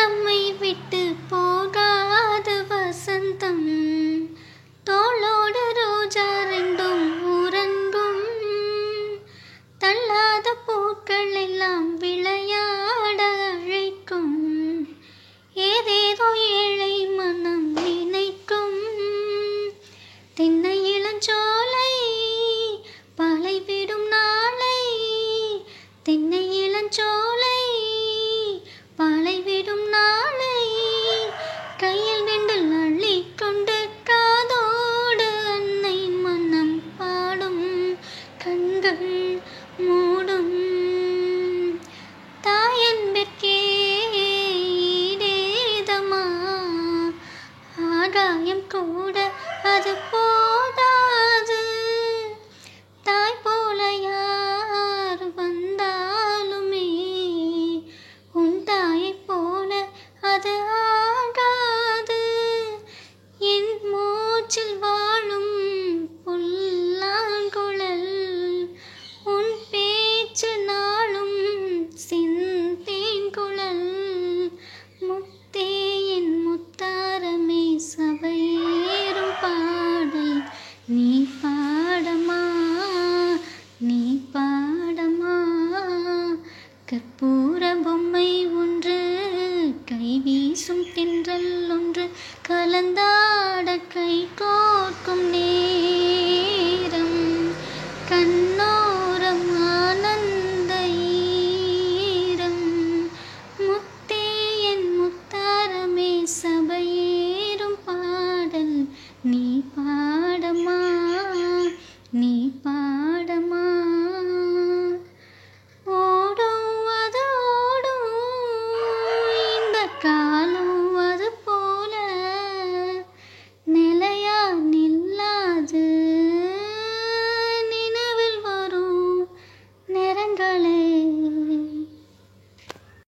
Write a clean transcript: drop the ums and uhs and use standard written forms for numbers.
நம்மை விட்டு போகாத வசந்தம், தோளோடு ரோஜா ரெண்டும் உறங்கும், தள்ளாத பூக்கள் எல்லாம் விளையாட அழைக்கும், ஏதேதோ ஏழை மனம் நினைக்கும். தென்னை இளஞ்சோலை பாலை விடும் நாளை, தென்னை இளஞ்சோலை பாலை விடும் நாளை, கையில் வெண்டில் அள்ளிக்கொண்டு காதோடு அன்னை மனம் பாடும், கண்கள் மூடும். தாயன்பிற்கே ஈடேதமா, ஆகாயம் கூட அது போதாது, தாய் போல யார் வந்தாலுமே உன் தாயை போல அது ஆகாது. என் மூச்சில் வாழும் புல்லாங்குழல், உன் பேச்சு நாளும் செந்தேன்குழல், முத்தே என் முத்தாரமே சபையேறும் பாடல் நீ பாடமா, நீ பாடமா. கற்பூர பொம்மை ஒன்று, கை வீசும் தென்றல் ஒன்று, கலந்தாட கை கோர்க்கும்